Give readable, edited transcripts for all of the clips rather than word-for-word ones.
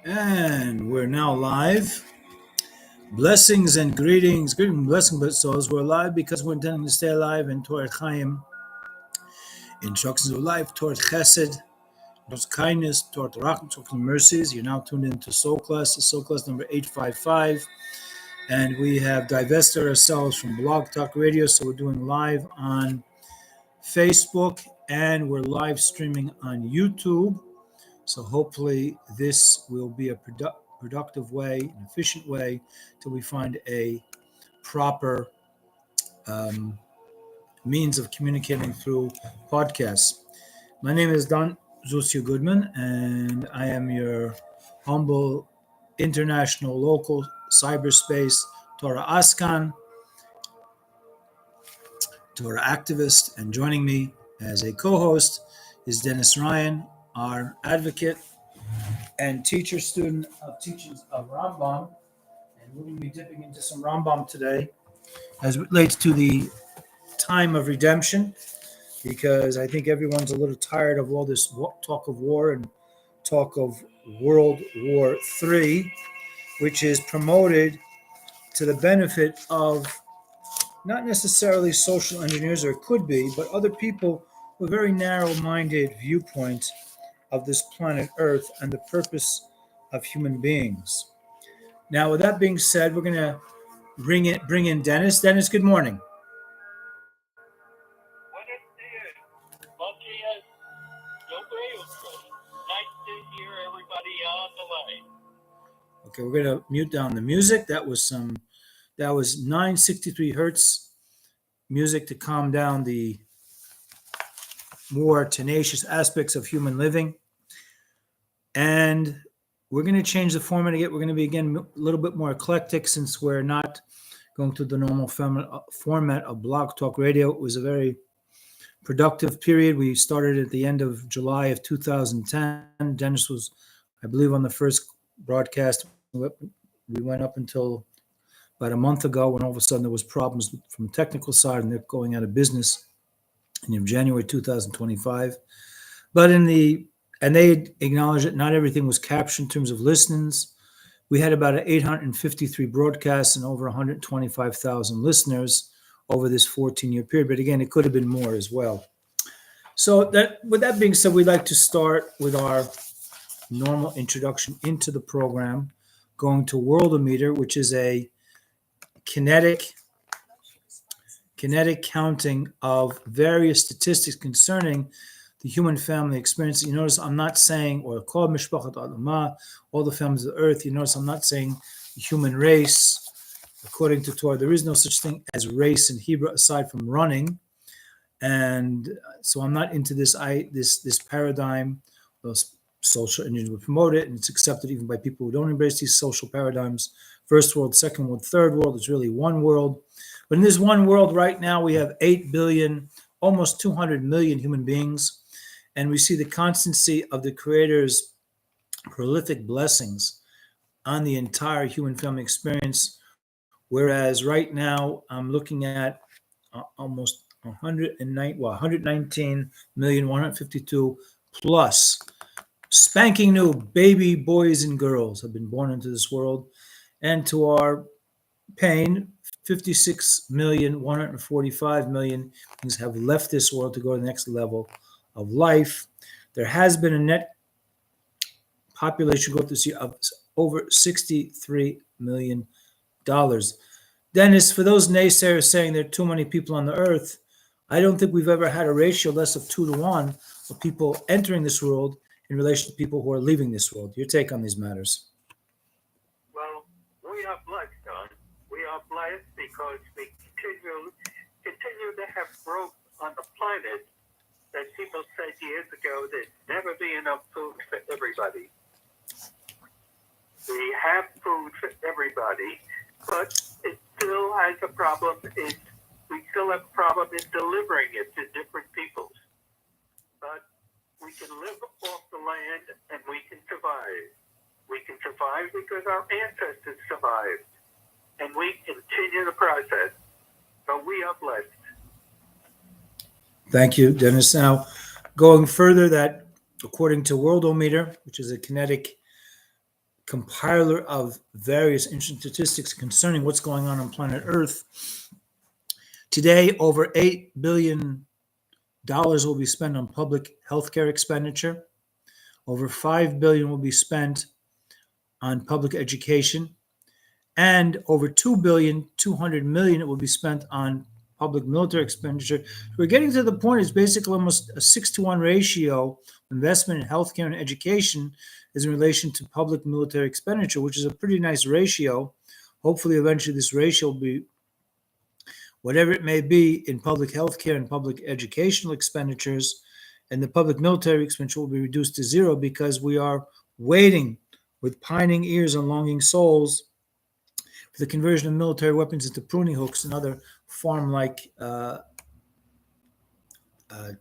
And we're now live. Blessings and greetings. Greeting and blessing, but souls. We're live because we're intending to stay alive in Torah Chaim, instructions of life, Torah Chesed, Torah kindness, Torah Rachim, Torah mercies. You're now tuned into S.O.U.L class, S.O.U.L class number 855. And we have divested ourselves from Blog Talk Radio, so we're doing live on Facebook and we're live streaming on YouTube. So hopefully this will be a productive way, an efficient way, till we find a proper means of communicating through podcasts. My name is Don Zusio Goodman, and I am your humble international local cyberspace Torah Askan, Torah activist, and joining me as a co-host is Dennis Ryan, our advocate and teacher student of teachings of Rambam, and we're going to be dipping into some Rambam today as it relates to the time of redemption, because I think everyone's a little tired of all this talk of war and talk of World War III, which is promoted to the benefit of not necessarily social engineers, or it could be, but other people with very narrow-minded viewpoints of this planet Earth and the purpose of human beings. Now, with that being said, we're going to bring in Dennis. Dennis, good morning. Okay, we're going to mute down the music. That was 963 hertz music to calm down the more tenacious aspects of human living. And we're going to change the format again. We're going to be, again, a little bit more eclectic, since we're not going through the normal format of Blog Talk Radio. It was a very productive period. We started at the end of July of 2010. Dennis was, I believe, on the first broadcast. We went up until about a month ago, when all of a sudden there was problems from the technical side, and they're going out of business in January 2025. But and they acknowledged that not everything was captured in terms of listens. We had about 853 broadcasts and over 125,000 listeners over this 14-year period. But again, it could have been more as well. So with that being said, we'd like to start with our normal introduction into the program, going to Worldometer, which is a kinetic counting of various statistics concerning the human family experience. You notice I'm not saying, or called Mishpachat Adamah, all the families of the earth. You notice I'm not saying the human race. According to Torah, there is no such thing as race in Hebrew aside from running. And so I'm not into this paradigm. Those social engineers would promote it, and it's accepted even by people who don't embrace these social paradigms. First world, second world, third world. It's really one world. But in this one world right now, we have 8 billion, almost 200 million human beings. And we see the constancy of the Creator's prolific blessings on the entire human family experience. Whereas right now, I'm looking at almost 119,152,000 plus spanking new baby boys and girls have been born into this world. And to our pain, 56,145,000 have left this world to go to the next level of life. There has been a net population growth this year of over $63 million. Dennis, for those naysayers saying there are too many people on the earth, I don't think we've ever had a ratio less of 2 to 1 of people entering this world in relation to people who are leaving this world. Your take on these matters? Well, we are blessed, Don. We are blessed because we continue to have growth on the planet. That people said years ago, there'd never be enough food for everybody. We have food for everybody, but it still has a problem. We still have a problem in delivering it to different peoples. But we can live off the land and we can survive. We can survive because our ancestors survived. And we continue the process. So we are blessed. Thank you, Dennis. Now, going further, that according to Worldometer, which is a kinetic compiler of various interesting statistics concerning what's going on planet Earth. Today, over $8 billion will be spent on public healthcare expenditure. Over $5 billion will be spent on public education, and over $2.2 billion will be spent on public military expenditure. We're getting to the point, it's basically almost a 6-to-1 ratio. Investment in healthcare and education is in relation to public military expenditure, which is a pretty nice ratio. Hopefully, eventually, this ratio will be, whatever it may be, in public healthcare and public educational expenditures, and the public military expenditure will be reduced to zero, because we are waiting with pining ears and longing souls for the conversion of military weapons into pruning hooks and other farm-like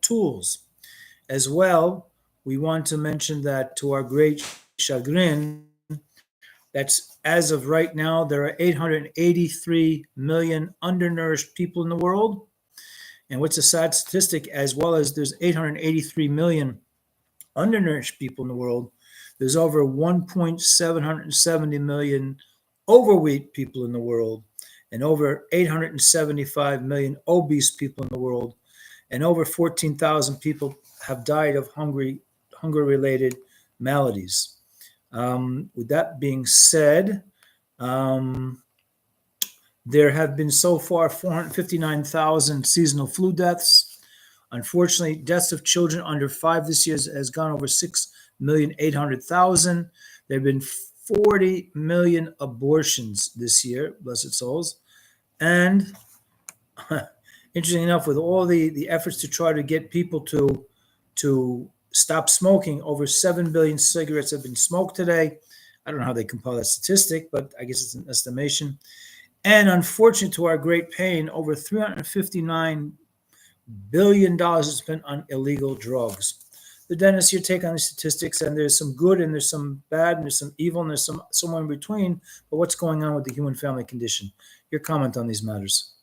tools. As well, we want to mention that, to our great chagrin, that's as of right now, there are 883 million undernourished people in the world. And what's a sad statistic, as well as there's 883 million undernourished people in the world, there's over 1.770 million overweight people in the world, and over 875 million obese people in the world, and over 14,000 people have died of hunger-related maladies. With that being said, there have been so far 459,000 seasonal flu deaths. Unfortunately, deaths of children under 5 this year has gone over 6,800,000. There have been 40 million abortions this year, blessed souls. And interesting enough, with all the efforts to try to get people to stop smoking, over 7 billion cigarettes have been smoked today. I don't know how they compile that statistic, but I guess it's an estimation. And unfortunately, to our great pain, over $359 billion is spent on illegal drugs. The Dennis, your take on the statistics, and there's some good and there's some bad and there's some evil and there's somewhere in between, but what's going on with the human family condition? Your comment on these matters.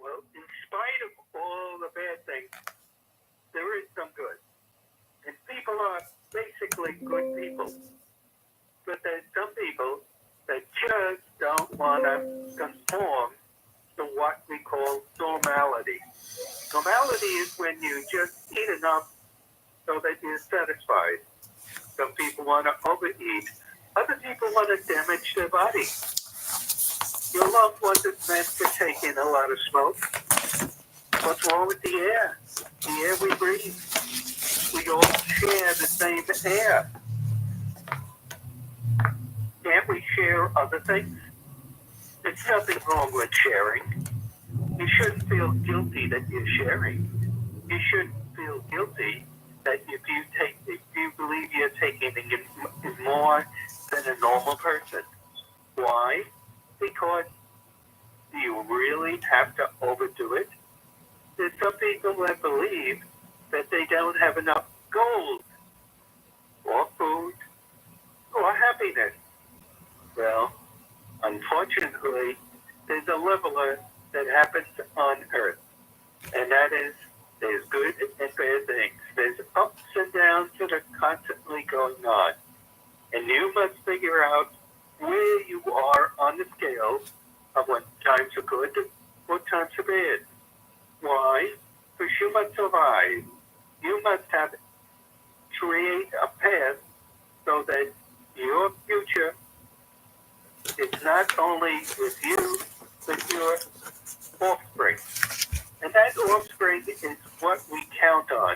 Well, in spite of all the bad things, there is some good. And people are basically good people. But there's some people that just don't want to conform to what we call normality. Normality is when you just eat enough so that you're satisfied. Some people want to overeat. Other people want to damage their body. Your loved ones is meant to take in a lot of smoke. What's wrong with the air? The air we breathe. We all share the same air. Can't we share other things? There's nothing wrong with sharing. You shouldn't feel guilty that you're sharing. You shouldn't feel guilty that if you believe you're taking in more than a normal person. Why? Because do you really have to overdo it? There's some people that believe that they don't have enough gold or food or happiness. Well, unfortunately, there's a leveler that happens on Earth, and that is there's good and bad things. There's ups and downs that are constantly going on, and you must figure out where you are on the scale of when times are good, what times are bad. Why? Because you must survive. You must create a path so that your future is not only with you, but your offspring. And that offspring is what we count on.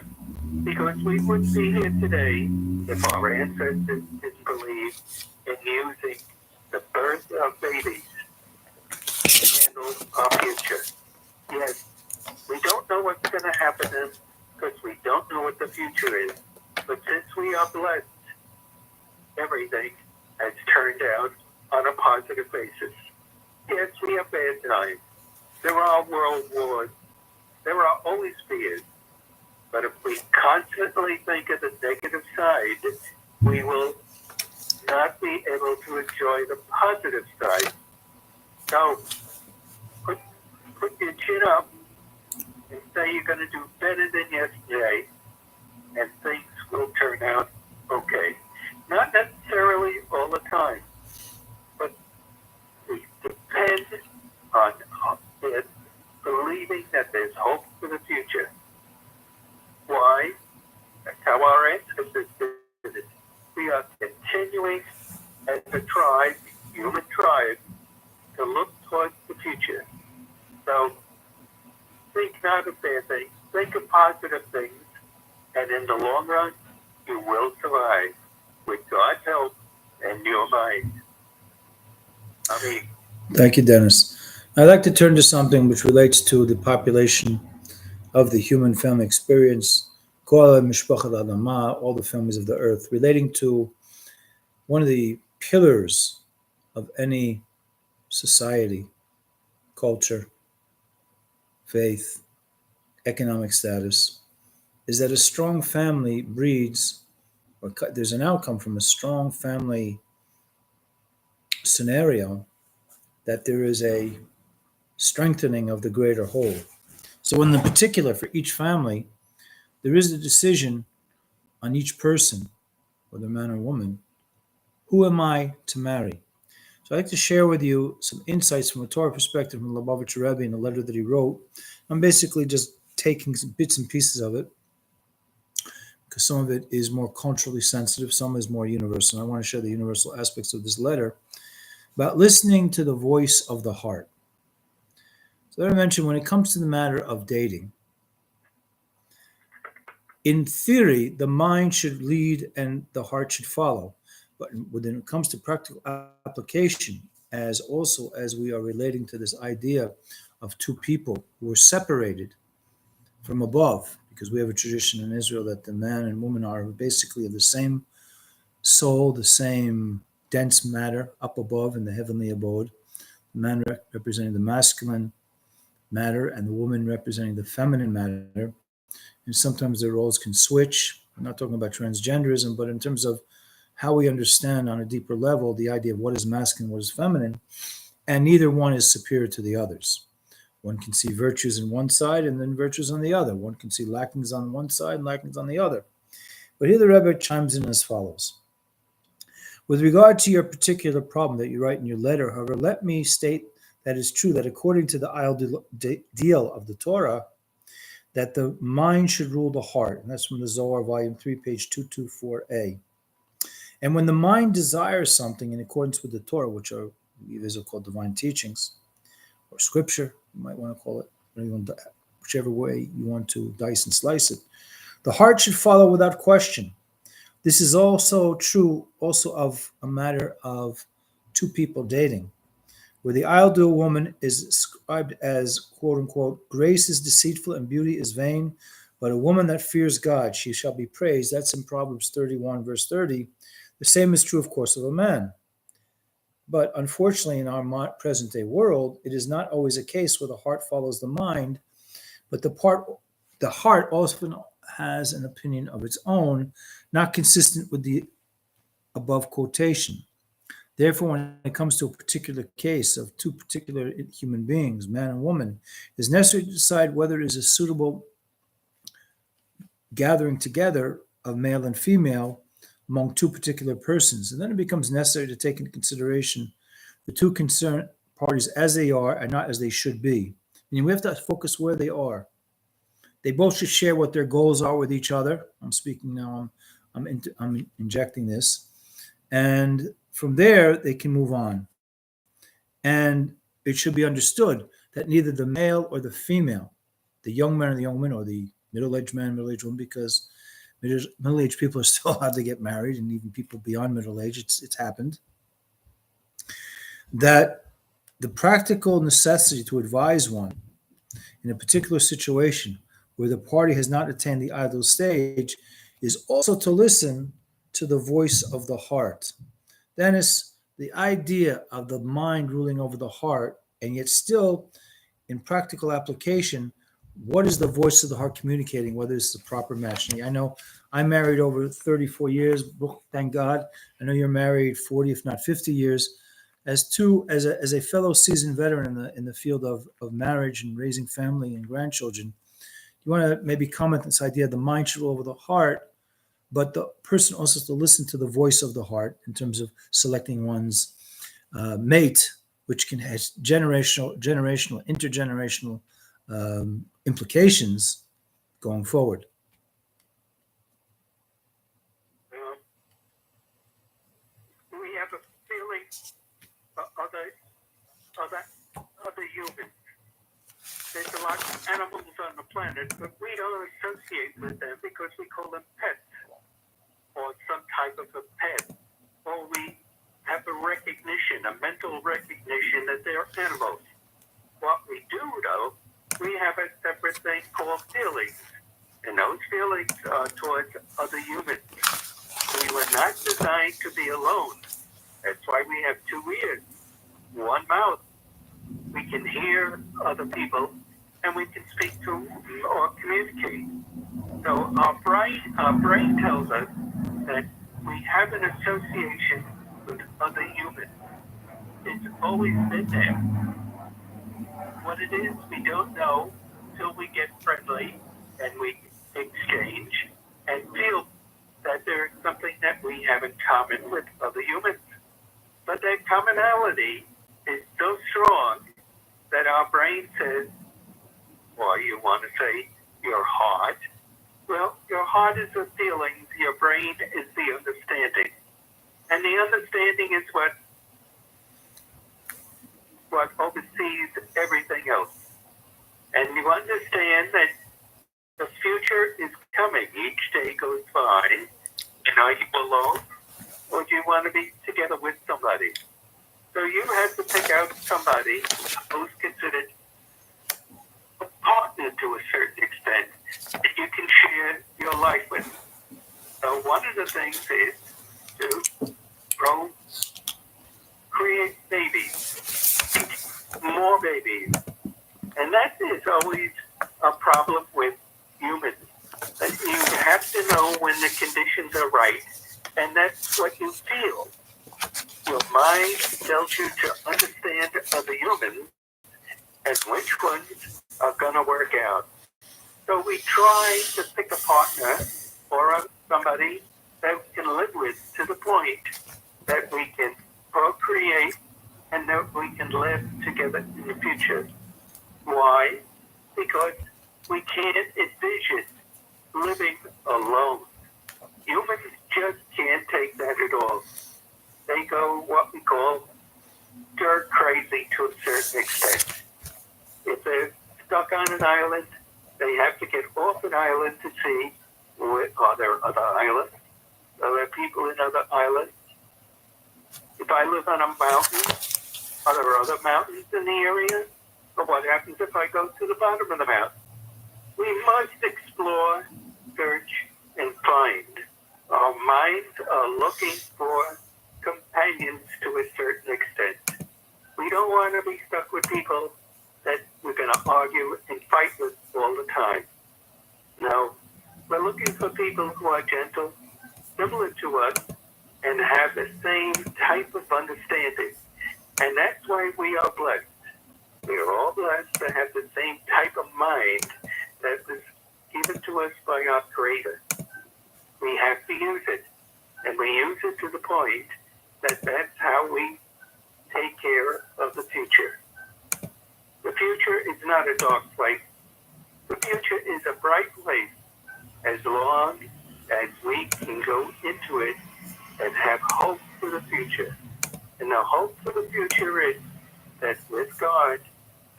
Because we wouldn't be here today if our ancestors didn't believe in using the birth of babies to handle our future. Yes, we don't know what's going to happen then because we don't know what the future is. But since we are blessed, everything has turned out on a positive basis. Yes, we have bad times. There are world wars. There are always fears. But if we constantly think of the negative side, we will not be able to enjoy the positive side. So, put your chin up and say you're going to do better than yesterday, and things will turn out okay. Not necessarily all continuing as a tribe, human tribe, to look towards the future. So think not of bad things, think of positive things, and in the long run, you will survive with God's help and your mind. I mean, Thank you, Dennis. I'd like to turn to something which relates to the population of the human family experience, Kol Mishpachat Adamah, all the families of the earth, relating to one of the pillars of any society, culture, faith, economic status, is that a strong family breeds, or there's an outcome from a strong family scenario, that there is a strengthening of the greater whole. So, in the particular, for each family, there is a decision on each person, whether man or woman, who am I to marry? So I'd like to share with you some insights from a Torah perspective from Lubavitcher Rebbe in a letter that he wrote. I'm basically just taking some bits and pieces of it because some of it is more culturally sensitive, some is more universal. And I want to share the universal aspects of this letter about listening to the voice of the heart. So I mentioned when it comes to the matter of dating, in theory, the mind should lead and the heart should follow. But when it comes to practical application, as also as we are relating to this idea of two people who are separated from above, because we have a tradition in Israel that the man and woman are basically of the same soul, the same dense matter up above in the heavenly abode, the man representing the masculine matter and the woman representing the feminine matter. And sometimes their roles can switch. I'm not talking about transgenderism, but in terms of how we understand on a deeper level the idea of what is masculine, what is feminine, and neither one is superior to the others. One can see virtues in one side and then virtues on the other. One can see lackings on one side and lackings on the other. But here the Rebbe chimes in as follows. With regard to your particular problem that you write in your letter, however, let me state that it's true that according to the ideal of the Torah, that the mind should rule the heart. And that's from the Zohar, volume 3, page 224a. And when the mind desires something in accordance with the Torah, which are these are called divine teachings, or scripture, you might want to call it, whichever way you want to dice and slice it, the heart should follow without question. This is also true also of a matter of two people dating, where the ideal woman is described as, quote unquote, grace is deceitful and beauty is vain, but a woman that fears God, she shall be praised. That's in Proverbs 31, verse 30. The same is true, of course, of a man. But unfortunately, in our present day world, it is not always a case where the heart follows the mind, but the heart often has an opinion of its own, not consistent with the above quotation. Therefore, when it comes to a particular case of two particular human beings, man and woman, it is necessary to decide whether it is a suitable gathering together of male and female among two particular persons. And then it becomes necessary to take into consideration the two concerned parties as they are and not as they should be. Meaning we have to focus where they are. They both should share what their goals are with each other. I'm speaking now, I'm injecting this. And from there, they can move on. And it should be understood that neither the male or the female, the young man or the young woman, or the middle-aged man, middle-aged woman, because middle-aged people are still allowed to get married, and even people beyond middle age, it's happened, that the practical necessity to advise one in a particular situation where the party has not attained the ideal stage is also to listen to the voice of the heart. Dennis, the idea of the mind ruling over the heart, and yet still in practical application, what is the voice of the heart communicating, whether it's the proper match? I know I'm married over 34 years, thank God. I know you're married 40, if not 50 years. As a fellow seasoned veteran in the field of marriage and raising family and grandchildren, you want to maybe comment on this idea the mind should rule over the heart, but the person also has to listen to the voice of the heart in terms of selecting one's mate, which can have generational, intergenerational implications going forward. other humans. There's a lot of animals on the planet, but we don't associate with them because we call them pets or some type of a pet. Or we have a recognition, a mental recognition that they're animals. What we do, though, we have a separate thing called feelings. And those feelings are towards other humans. We were not designed to be alone. That's why we have two ears, one mouth. We can hear other people, and we can speak to or communicate. So our brain tells us that we have an association with other humans. It's always been there. What it is, we don't know till we get friendly and we exchange and feel that there's something that we have in common with other humans. But that commonality is so strong that our brain says, or you want to say your heart. Well, your heart is the feelings, your brain is the understanding. And the understanding is what oversees everything else. And you understand that the future is coming. Each day goes by. And are you alone? Or do you want to be together with somebody? So you have to pick out somebody who's considered a partner to a certain extent that you can share your life with. So one of the things is to create babies, more babies. And that is always a problem with humans. That you have to know when the conditions are right, and that's what you feel. Your mind tells you to understand other humans and which ones are going to work out. So we try to pick a partner or somebody that we can live with to the point that we can procreate and that we can live together in the future. Why? Because we can't envision living alone. Humans just can't take that at all. They go what we call dirt crazy to a certain extent. If they're stuck on an island, they have to get off an island to see, are there other islands? Are there people in other islands? If I live on a mountain, are there other mountains in the area? Or what happens if I go to the bottom of the mountain? We must explore, search, and find. Our minds are looking for companions to a certain extent. We don't want to be stuck with people that we're going to argue and fight with all the time. No, we're looking for people who are gentle, similar to us, and have the same type of understanding. And that's why we are blessed. We are all blessed to have the same type of mind that was given to us by our Creator. We have to use it. And we use it to the point that that's how we take care of the future. The future is not a dark place. The future is a bright place as long as we can go into it and have hope for the future. And the hope for the future is that with God,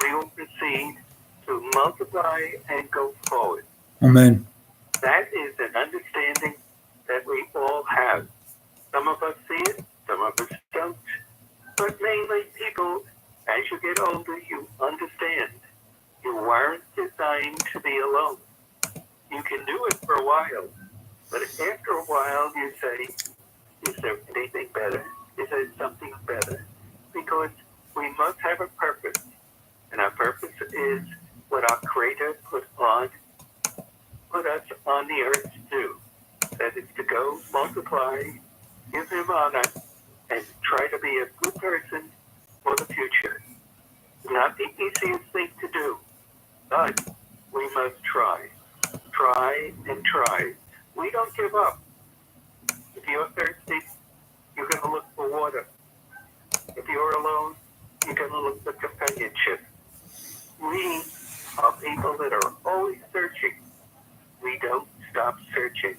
we will proceed to multiply and go forward. Amen. That is an understanding that we all have. Some of us see it, some of us don't. But mainly people, as you get older, you understand. You weren't designed to be alone. You can do it for a while, but after a while you say, is there anything better? Is there something better? Because we must have a purpose. And our purpose is what our Creator put us on the earth to do. That is to go, multiply, give Him honor, and try to be a good person for the future. Not the easiest thing to do, but we must try. Try and try. We don't give up. If you're thirsty, you're going to look for water. If you're alone, you're going to look for companionship. We are people that are always searching. We don't stop searching.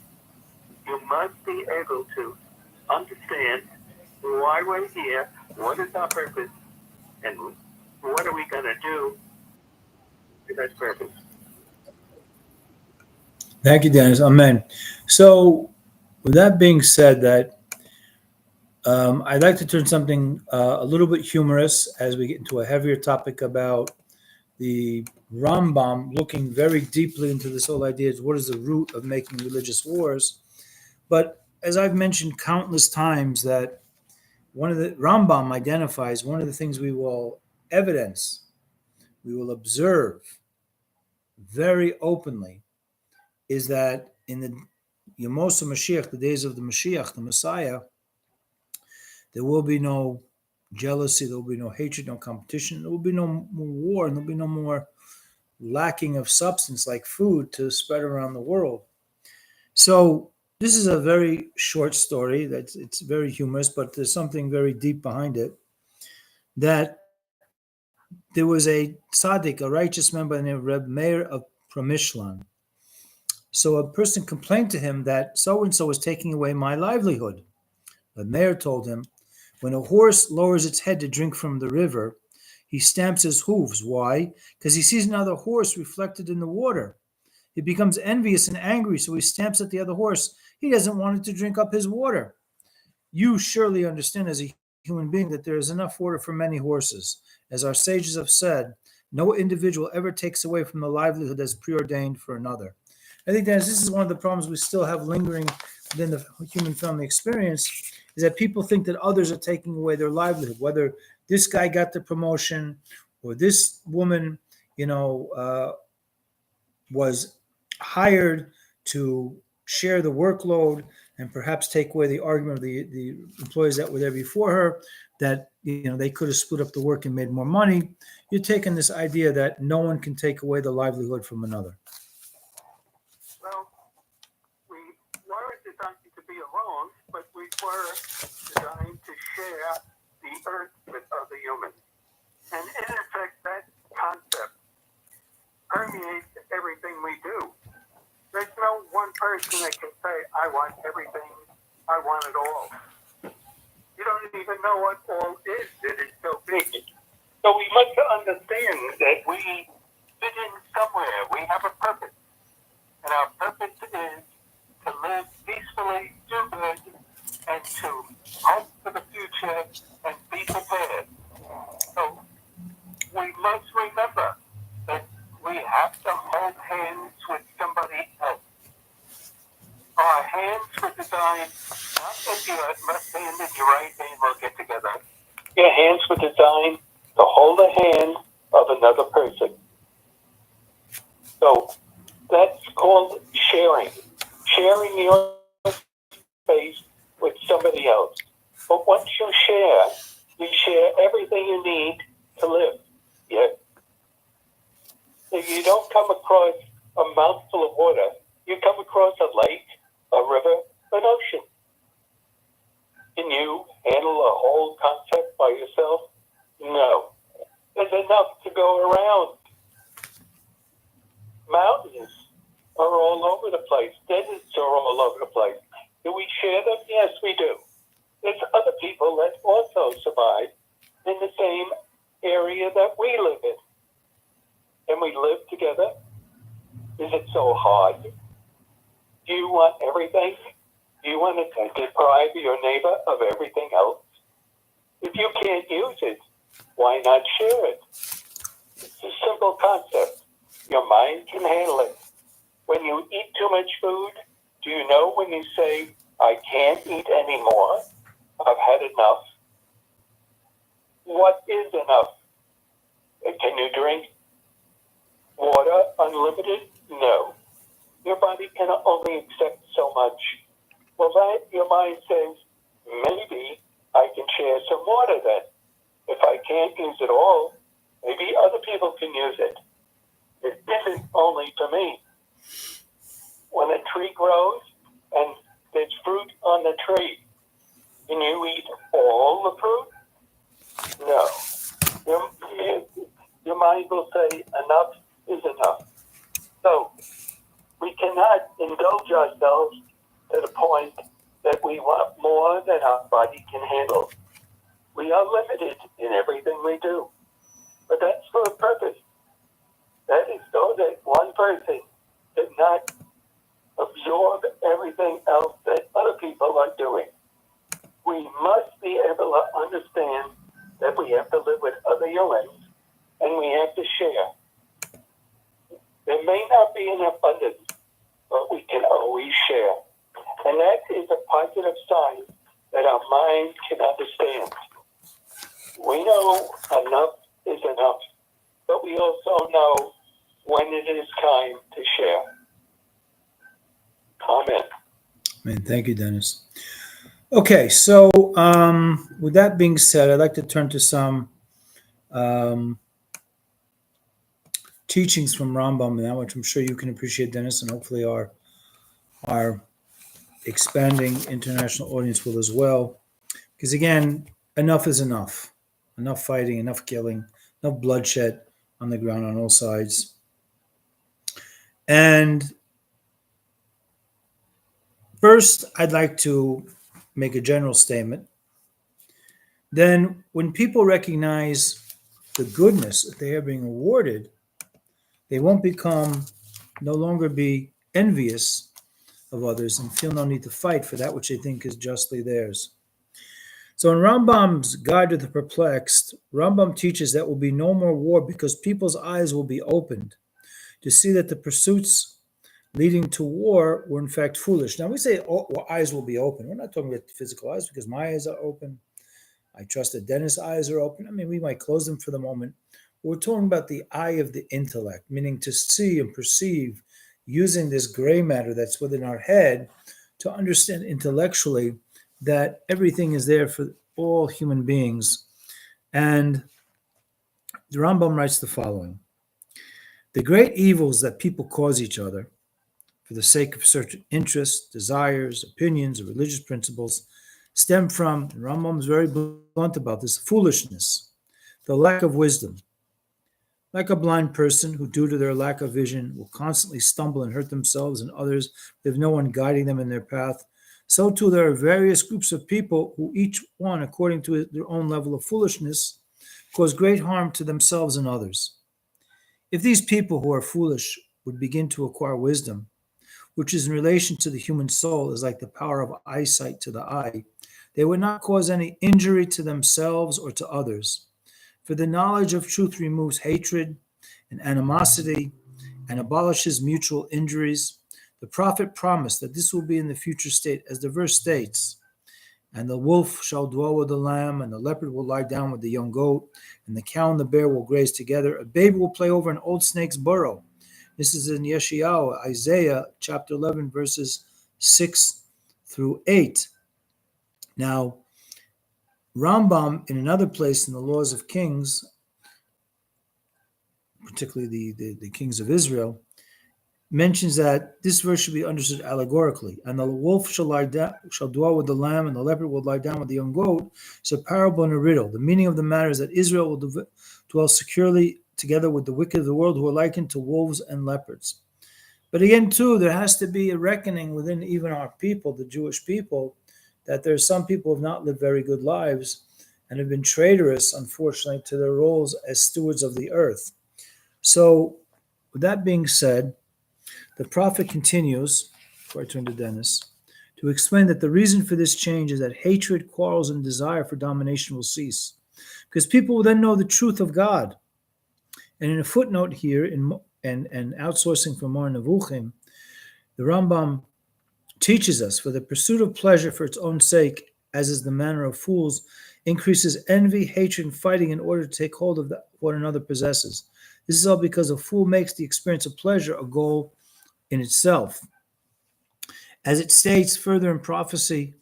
You must be able to understand why we're here, what is our purpose, and what are we going to do for that purpose. Thank you, Dennis. Amen. So, with that being said, I'd like to turn something a little bit humorous as we get into a heavier topic about the Rambam looking very deeply into this whole idea of what is the root of making religious wars. But as I've mentioned countless times, that one of the Rambam identifies one of the things we will evidence, we will observe very openly, is that in the Yemos Mashiach, the days of the Mashiach, the Messiah, there will be no jealousy, there will be no hatred, no competition, there will be no more war, and there will be no more lacking of substance like food to spread around the world. So this is a very short story. It's very humorous, but there's something very deep behind it. That there was a tzaddik, a righteous man by the name of Reb Meir of Pramishlan. So a person complained to him that so and so was taking away my livelihood. The mayor told him, when a horse lowers its head to drink from the river, he stamps his hooves. Why? Because he sees another horse reflected in the water. He becomes envious and angry, so he stamps at the other horse. He doesn't want it to drink up his water. You surely understand as a human being that there is enough water for many horses. As our sages have said, no individual ever takes away from the livelihood that's preordained for another. I think that this is one of the problems we still have lingering within the human family experience, is that people think that others are taking away their livelihood, whether this guy got the promotion or this woman, was hired to share the workload and perhaps take away the argument of the employees that were there before her, that they could have split up the work and made more money. You're taking this idea that no one can take away the livelihood from another. Well, we weren't designed to be alone, but we were designed to share the earth with other humans. And in effect, that concept permeates everything we do. There's no one person that can say, I want everything, I want it all. You don't even know what all is. It is so big. So we must understand that we fit in somewhere. We have a purpose. And our purpose is to live peacefully, do good, and to hope for the future and be prepared. So we must remember that we have to hold hands with somebody else. Our hands were designed, not that your left hand and your right hand will get together. Your hands were designed to hold the hand of another person. So that's called sharing. Sharing your space with somebody else. But once you share everything you need to live. Yeah. If you don't come across a mouthful of water, you come across a lake, a river, an ocean. Can you handle a whole concept by yourself? No. There's enough to go around. Mountains are all over the place. Deserts are all over the place. Do we share them? Yes, we do. There's other people that also survive in the same area that we live in. And we live together. Is it so hard? Do you want everything? Do you want to deprive your neighbor of everything else? If you can't use it, why not share it? It's a simple concept. Your mind can handle it. When you eat too much food, do you know when you say, I can't eat anymore? I've had enough. What is enough? Can you drink water unlimited? No. Your body can only accept so much. Well, that your mind says, maybe I can share some water then. If I can't use it all, maybe other people can use it. It isn't only for me. When a tree grows and there's fruit on the tree, can you eat all the fruit? No. Your mind will say enough is enough. So we cannot indulge ourselves to the point that we we want more than our body can handle. We are limited in everything we do. But that's for a purpose. That is so that one person does not absorb everything else that other people are doing. We must be able to understand that we have to live with other humans and we have to share. There may not be an abundance, but we can always share. And that is a positive sign that our mind can understand. We know enough is enough, but we also know when it is time to share. Amen. Man, thank you, Dennis. Okay, so with that being said, I'd like to turn to some teachings from Rambam now, which I'm sure you can appreciate, Dennis, and hopefully our expanding international audience will as well. Because again, enough is enough. Enough fighting, enough killing, enough bloodshed on the ground on all sides. And first, I'd like to make a general statement. Then, when people recognize the goodness that they are being awarded, they won't no longer be envious of others and feel no need to fight for that which they think is justly theirs. So in Rambam's Guide to the Perplexed, Rambam teaches that will be no more war because people's eyes will be opened to see that the pursuits leading to war were in fact foolish. Now we say eyes will be open. We're not talking about physical eyes because my eyes are open. I trust that Dennis' eyes are open. I mean, we might close them for the moment. We're talking about the eye of the intellect, meaning to see and perceive using this gray matter that's within our head to understand intellectually that everything is there for all human beings. And the Rambam writes the following: the great evils that people cause each other for the sake of certain interests, desires, opinions, or religious principles stem from, and Rambam is very blunt about this, foolishness, the lack of wisdom. Like a blind person who, due to their lack of vision, will constantly stumble and hurt themselves and others with no one guiding them in their path, so too there are various groups of people who each one, according to their own level of foolishness, cause great harm to themselves and others. If these people who are foolish would begin to acquire wisdom, which is in relation to the human soul is like the power of eyesight to the eye, they would not cause any injury to themselves or to others. For the knowledge of truth removes hatred and animosity and abolishes mutual injuries. The prophet promised that this will be in the future state, as the verse states, and the wolf shall dwell with the lamb, and the leopard will lie down with the young goat, and the cow and the bear will graze together. A baby will play over an old snake's burrow. This is in Yeshayahu, Isaiah chapter 11, verses 6 through 8. Now, Rambam, in another place in the Laws of Kings, particularly the kings of Israel, mentions that this verse should be understood allegorically. And the wolf shall dwell with the lamb, and the leopard will lie down with the young goat. It's a parable and a riddle. The meaning of the matter is that Israel will dwell securely together with the wicked of the world, who are likened to wolves and leopards. But again, too, there has to be a reckoning within even our people, the Jewish people, that there are some people who have not lived very good lives and have been traitorous, unfortunately, to their roles as stewards of the earth. So, with that being said, the prophet continues, before I turn to Dennis, to explain that the reason for this change is that hatred, quarrels, and desire for domination will cease, because people will then know the truth of God. And in a footnote here, and outsourcing from more Nevuchim, the Rambam teaches us, for the pursuit of pleasure for its own sake, as is the manner of fools, increases envy, hatred, and fighting in order to take hold of what another possesses. This is all because a fool makes the experience of pleasure a goal in itself. As it states further in prophecy,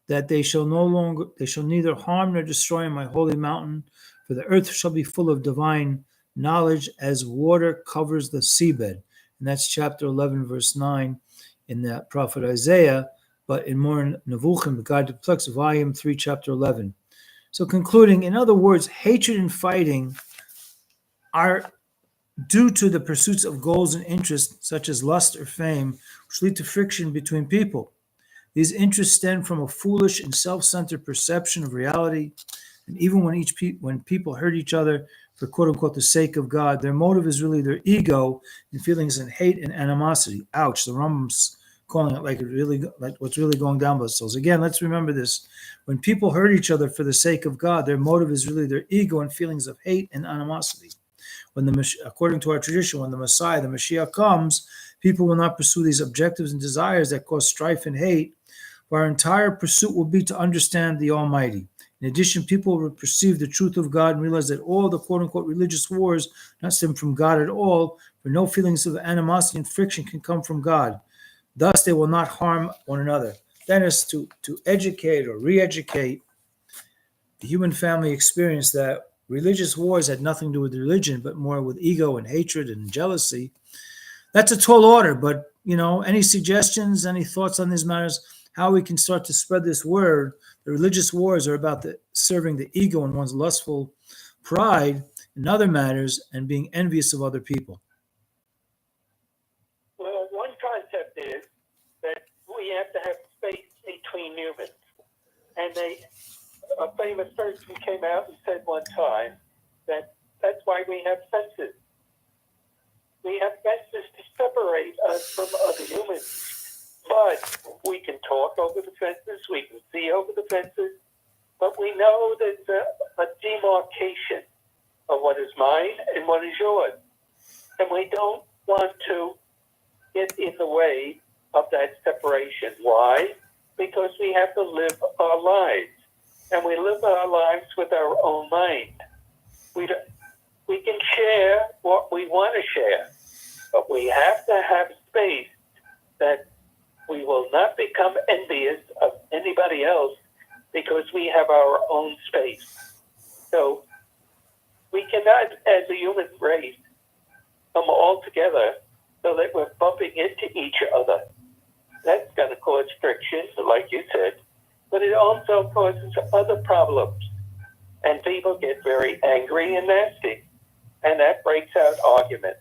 that they shall neither harm nor destroy in my holy mountain, for the earth shall be full of divine knowledge as water covers the seabed. And that's chapter 11, verse 9 in the prophet Isaiah, but in more Nevuchim, the Guide to the Perplexed, volume 3, chapter 11. So concluding, in other words, hatred and fighting are due to the pursuits of goals and interests such as lust or fame, which lead to friction between people. These interests stem from a foolish and self-centered perception of reality. And even when people hurt each other for quote unquote the sake of God, their motive is really their ego and feelings and hate and animosity. Ouch, the Rambam's calling it like what's really going down both souls. Again, let's remember this. When people hurt each other for the sake of God, their motive is really their ego and feelings of hate and animosity. According to our tradition, when the Messiah, the Mashiach comes, people will not pursue these objectives and desires that cause strife and hate. Our entire pursuit will be to understand the Almighty. In addition, people will perceive the truth of God and realize that all the quote-unquote religious wars not stem from God at all, for no feelings of animosity and friction can come from God. Thus, they will not harm one another. That is to educate or re-educate the human family experience that religious wars had nothing to do with religion, but more with ego and hatred and jealousy. That's a tall order, but any suggestions, any thoughts on these matters, how we can start to spread this word? The religious wars are about serving the ego and one's lustful pride in other matters and being envious of other people. Well, one concept is that we have to have space between humans. And a famous person came out and said one time that that's why we have fences. We have fences to separate us from other humans. But we can talk over the fences, we can see over the fences, but we know there's a demarcation of what is mine and what is yours. And we don't want to get in the way of that separation. Why? Because we have to live our lives. And we live our lives with our own mind. We can share what we want to share, but we have to have space that we will not become envious of anybody else because we have our own space. So we cannot, as a human race, come all together so that we're bumping into each other. That's going to cause friction, like you said, but it also causes other problems. And people get very angry and nasty, and that breaks out arguments.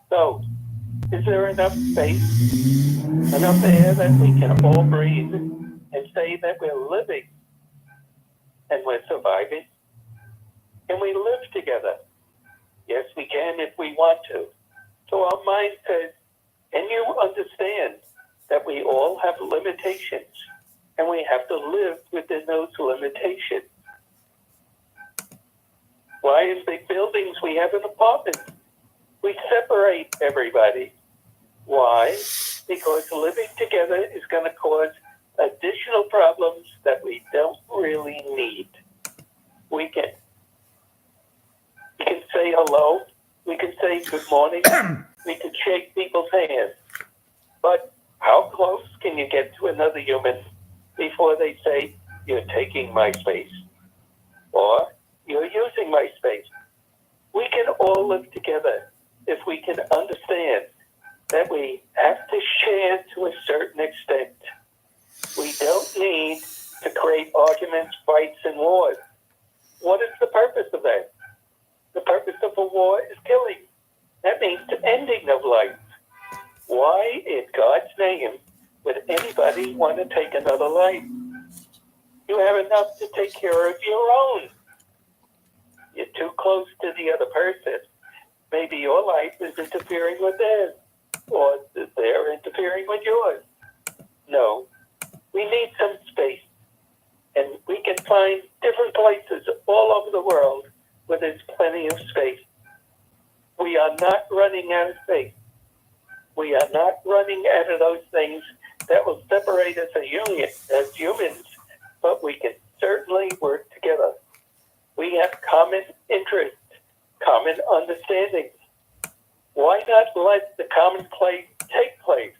So, is there enough space, enough air that we can all breathe and say that we're living and we're surviving? Can we live together? Yes, we can if we want to. So our mind says, can you understand that we all have limitations and we have to live within those limitations? Why in big buildings we have an apartment? We separate everybody. Why? Because living together is going to cause additional problems that we don't really need. We can say hello. We can say good morning. We can shake people's hands. But how close can you get to another human before they say, you're taking my space? Or, you're using my space? We can all live together if we can understand that we have to share to a certain extent. We don't need to create arguments, fights, and wars. What is the purpose of that? The purpose of a war is killing. That means the ending of life. Why, in God's name, would anybody want to take another life? You have enough to take care of your own. You're too close to the other person. Maybe your life is interfering with theirs, or they're interfering with yours. No, we need some space. And we can find different places all over the world where there's plenty of space. We are not running out of space. We are not running out of those things that will separate us as humans, but we can certainly work together. We have common interests, common understanding. Why not let the commonplace take place?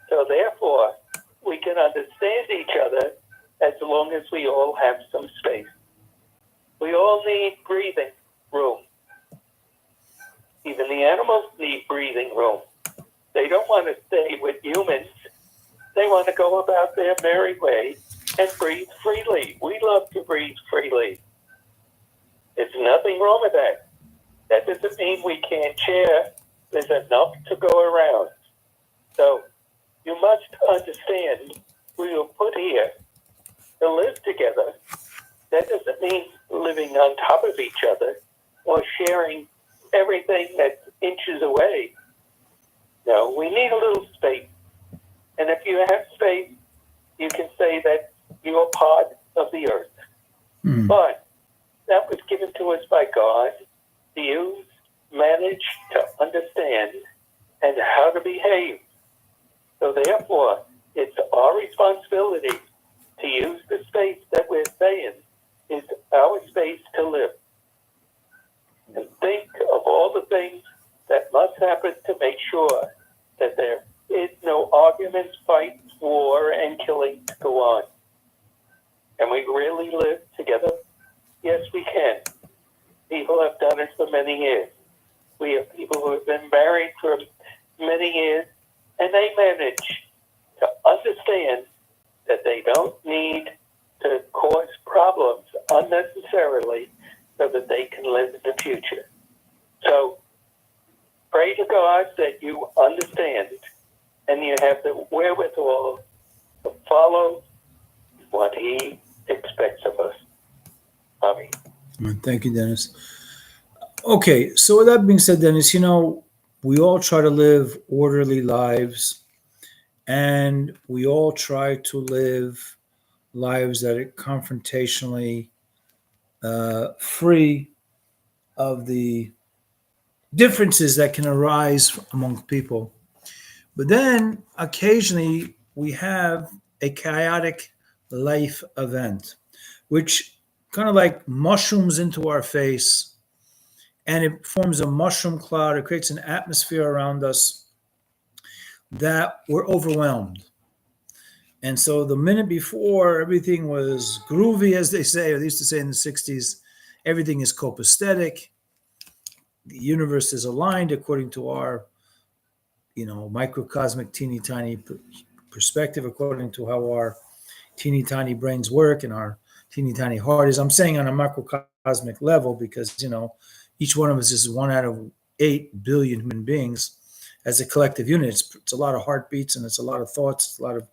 So therefore, we can understand each other as long as we all have some space. We all need breathing room. Even the animals need breathing room. They don't want to stay with humans. They want to go about their merry way and breathe freely. We love to breathe freely. There's nothing wrong with that. That doesn't mean we can't share. There's enough to go around. So you must understand we were put here to live together. That doesn't mean living on top of each other or sharing everything that's inches away. No, we need a little space. And if you have space, you can say that you're part of the earth. But that was given to us by God to use, manage, to understand, and how to behave. So therefore, it's our responsibility to use the space that we're saying is our space to live. And think of all the things that must happen to make sure that there is no arguments, fights, war, and killing to go on. Can we really live together? Yes, we can. People have done it for many years. We have people who have been married for many years, and they manage to understand that they don't need to cause problems unnecessarily so that they can live in the future. So pray to God that you understand and you have the wherewithal to follow what He expects of us. Amen. Thank you, Dennis. Okay, so with that being said, Dennis, we all try to live orderly lives, and we all try to live lives that are confrontationally free of the differences that can arise among people. But then occasionally we have a chaotic life event, which kind of like mushrooms into our face, and it forms a mushroom cloud. It creates an atmosphere around us that we're overwhelmed. And so the minute before, everything was groovy, as they say, or they used to say in the 60s, everything is copacetic. The universe is aligned according to our, microcosmic, teeny tiny perspective, according to how our teeny tiny brains work and our teeny tiny heart is. I'm saying on a microcosmic level because, each one of us is 1 out of 8 billion human beings as a collective unit. It's a lot of heartbeats and it's a lot of thoughts, it's a lot of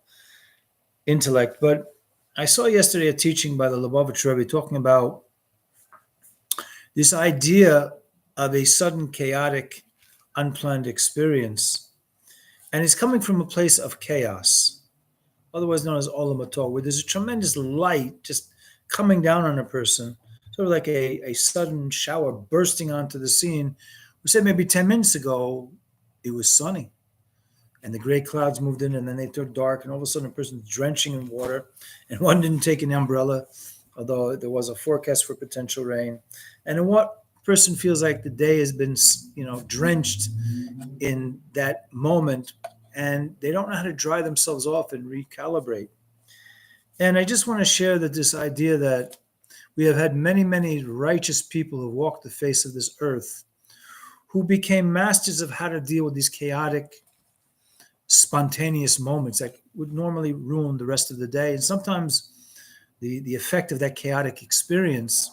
intellect. But I saw yesterday a teaching by the Lubavitch Rebbe talking about this idea of a sudden chaotic, unplanned experience. And it's coming from a place of chaos, otherwise known as Olam Atol, where there's a tremendous light just coming down on a person, sort of like a sudden shower bursting onto the scene. We said maybe 10 minutes ago, it was sunny. And the gray clouds moved in, and then they turned dark, and all of a sudden a person's drenching in water, and one didn't take an umbrella, although there was a forecast for potential rain. And then what person feels like the day has been, drenched in that moment, and they don't know how to dry themselves off and recalibrate. And I just want to share that this idea that we have had many, many righteous people who walked the face of this earth who became masters of how to deal with these chaotic, spontaneous moments that would normally ruin the rest of the day. And sometimes the effect of that chaotic experience,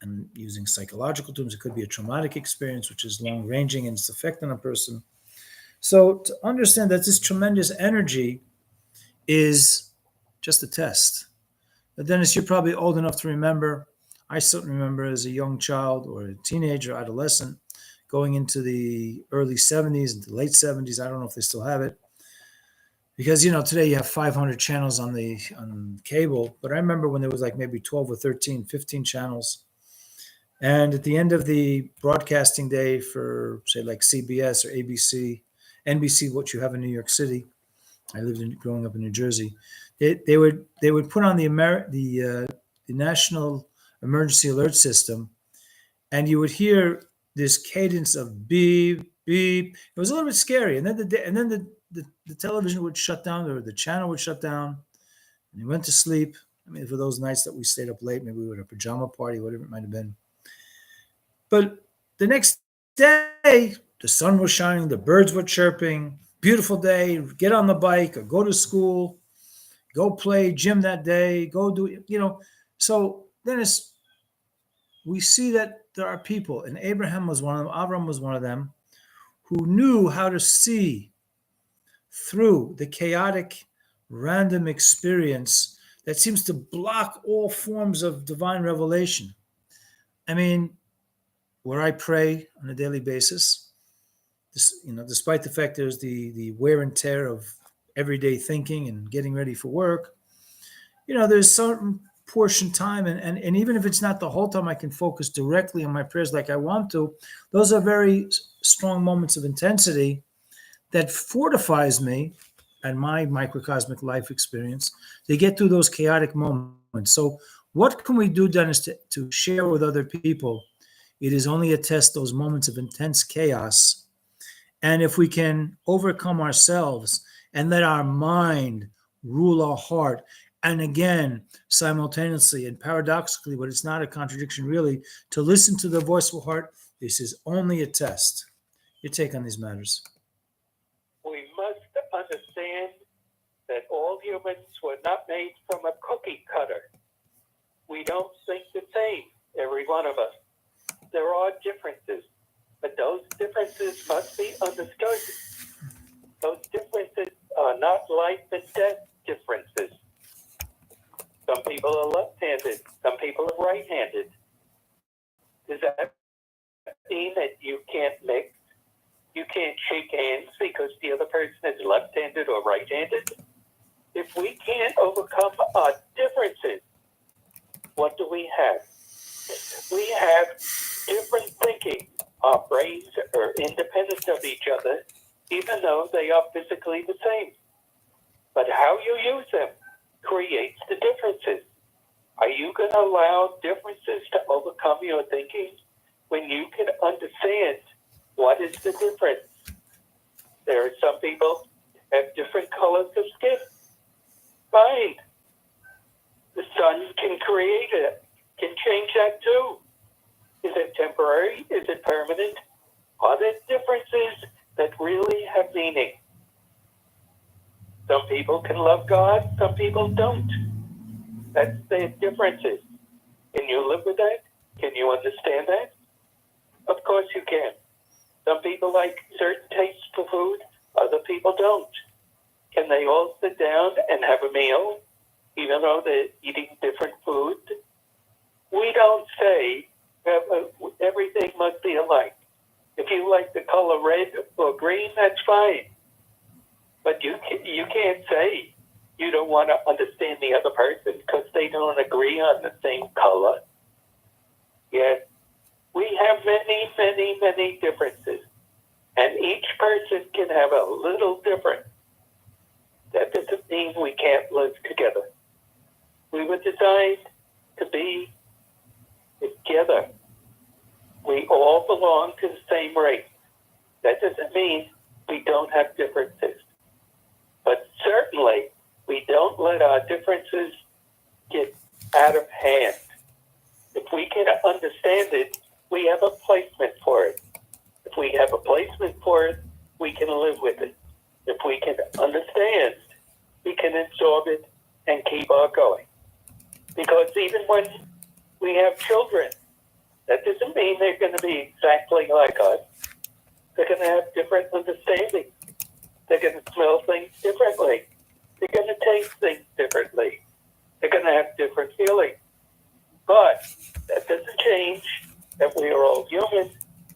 and using psychological terms, it could be a traumatic experience, which is long-ranging in its effect on a person. So to understand that this tremendous energy is just a test. But Dennis, you're probably old enough to remember. I certainly remember as a young child or a teenager, adolescent, going into the early 70s, into the late 70s. I don't know if they still have it. Because, today you have 500 channels on cable. But I remember when there was like maybe 12 or 13, 15 channels. And at the end of the broadcasting day for, say, like CBS or ABC, NBC, what you have in New York City, I lived growing up in New Jersey. They would put on the National Emergency Alert System, and you would hear this cadence of beep beep. It was a little bit scary, and then the television would shut down, or the channel would shut down, and you went to sleep. I mean, for those nights that we stayed up late, maybe we were at a pajama party, whatever it might have been. But the next day, the sun was shining, the birds were chirping. Beautiful day, get on the bike or go to school, go play gym that day, go do, So Dennis, we see that there are people, and Abraham was one of them, Avram was one of them, who knew how to see through the chaotic random experience that seems to block all forms of divine revelation. I mean, where I pray on a daily basis, despite the fact there's the wear and tear of everyday thinking and getting ready for work, there's certain portion time, and even if it's not the whole time, I can focus directly on my prayers like I want to. Those are very strong moments of intensity that fortifies me and my microcosmic life experience to get through those chaotic moments. So what can we do, Dennis, to share with other people? It is only a test, those moments of intense chaos. And if we can overcome ourselves and let our mind rule our heart, and again, simultaneously and paradoxically, but it's not a contradiction really, to listen to the voice of the heart, this is only a test. Your take on these matters? We must understand that all humans were not made from a cookie cutter. We don't think the same, every one of us. There are differences, but those differences must be understood. Those differences are not life and death differences. Some people are left-handed, some people are right-handed. Does that mean that you can't mix? You can't shake hands because the other person is left-handed or right-handed? If we can't overcome our differences, what do we have? We have different thinking. Our brains are independent of each other, even though they are physically the same. But how you use them creates the differences. Are you going to allow differences to overcome your thinking when you can understand what is the difference? There are some people have different colors of skin. Fine. The sun can create it, can change that too. Is it temporary? Is it permanent? Are there differences that really have meaning? Some people can love God, some people don't. That's the differences. Can you live with that? Can you understand that? Of course you can. Some people like certain tastes for food, other people don't. Can they all sit down and have a meal, even though they're eating different food? We don't say everything must be alike. If you like the color red or green, that's fine. But you can't say you don't want to understand the other person because they don't agree on the same color. Yet we have many, many, many differences. And each person can have a little difference. That doesn't mean we can't live together. We were designed to be together. We all belong to the same race. That doesn't mean we don't have differences. But certainly, we don't let our differences get out of hand. If we can understand it, we have a placement for it. If we have a placement for it, we can live with it. If we can understand, we can absorb it and keep on going. Because even when we have children, that doesn't mean they're going to be exactly like us. They're going to have different understanding. They're going to smell things differently. They're going to taste things differently. They're going to have different feelings. But that doesn't change that we are all human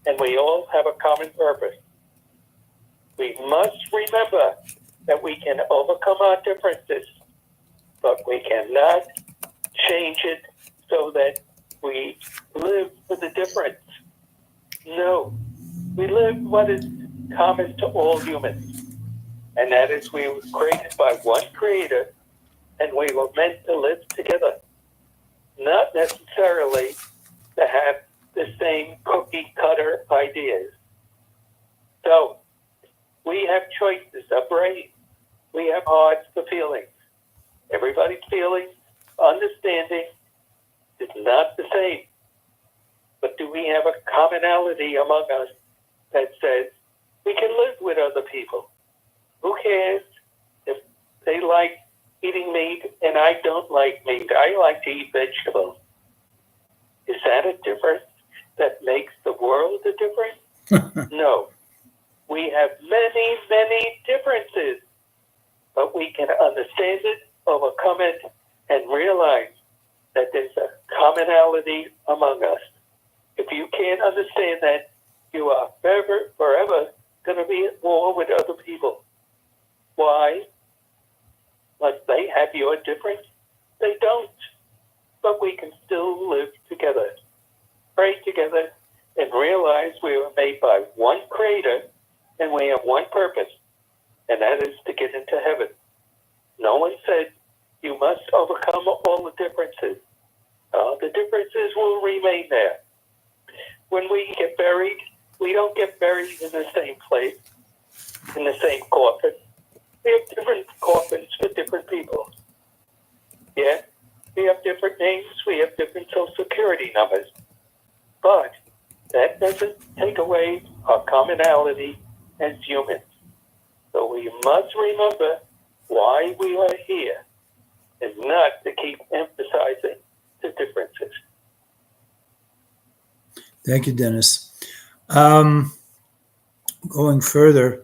and we all have a common purpose. We must remember that we can overcome our differences, but we cannot change it so that we live for the difference. No, we live what is common to all humans, and that is we were created by one creator, and we were meant to live together, not necessarily to have the same cookie cutter ideas. So we have choices, a brain. We have hearts for feelings. Everybody's feelings, understanding is not the same. But do we have a commonality among us that says we can live with other people? Who cares if they like eating meat and I don't like meat? I like to eat vegetables. Is that a difference that makes the world a difference? No. We have many, many differences, but we we can understand it, overcome it, and realize that there's a commonality among us. If you can't understand that, you are forever going to be at war with other people. Why? Like they have your difference? They don't. But we can still live together, pray together, and realize we were made by one creator and we have one purpose, and that is to get into heaven. No one said you must overcome all the differences. The differences will remain there. When we get buried, we don't get buried in the same place, in the same coffin. We have different coffins for different people. Yeah, we have different names, we have different social security numbers. But that doesn't take away our commonality as humans. So we must remember why we are here and not to keep emphasizing the differences. Thank you, Dennis. Going further,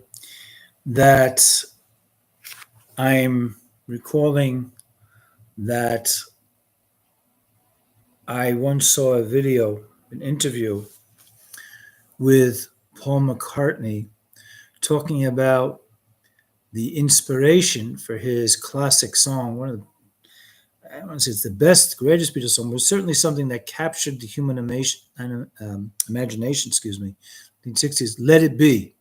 that I'm recalling that I once saw a video, an interview with Paul McCartney talking about the inspiration for his classic song, one of the, I don't want to say it's the best, greatest Beatles song, but certainly something that captured the human imagination, in the 60s, Let It Be.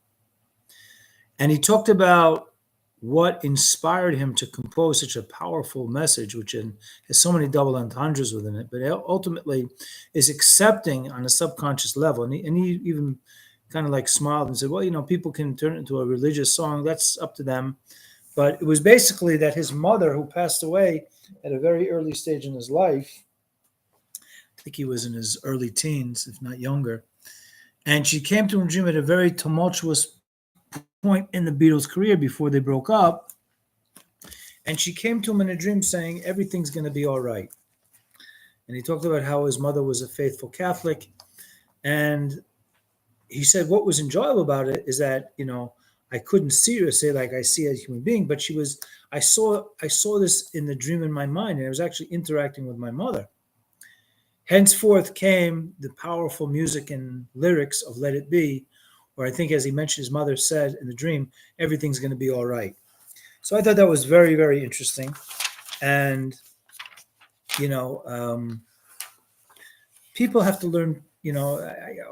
And he talked about what inspired him to compose such a powerful message, which has so many double entendres within it, but ultimately is accepting on a subconscious level. And he even kind of like smiled and said, well, people can turn it into a religious song. That's up to them. But it was basically that his mother, who passed away at a very early stage in his life, I think he was in his early teens, if not younger, and she came to him in a dream at a very tumultuous point in the Beatles' career before they broke up. And she came to him in a dream saying, everything's going to be all right. And he talked about how his mother was a faithful Catholic. And he said what was enjoyable about it is that, I couldn't see her say like I see as a human being, but I saw this in the dream in my mind, and I was actually interacting with my mother. Henceforth came the powerful music and lyrics of Let It Be, where I think, as he mentioned, his mother said in the dream, everything's going to be all right. So I thought that was very, very interesting. And, people have to learn,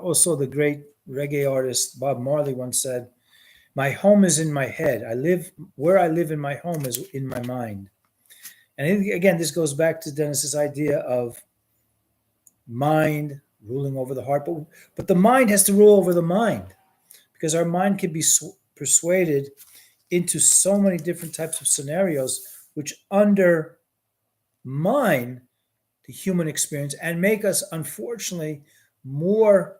also the great reggae artist Bob Marley once said, my home is in my head. Where I live in my home is in my mind. And again, this goes back to Dennis's idea of mind ruling over the heart, but the mind has to rule over the mind, because our mind can be persuaded into so many different types of scenarios which undermine the human experience and make us, unfortunately, more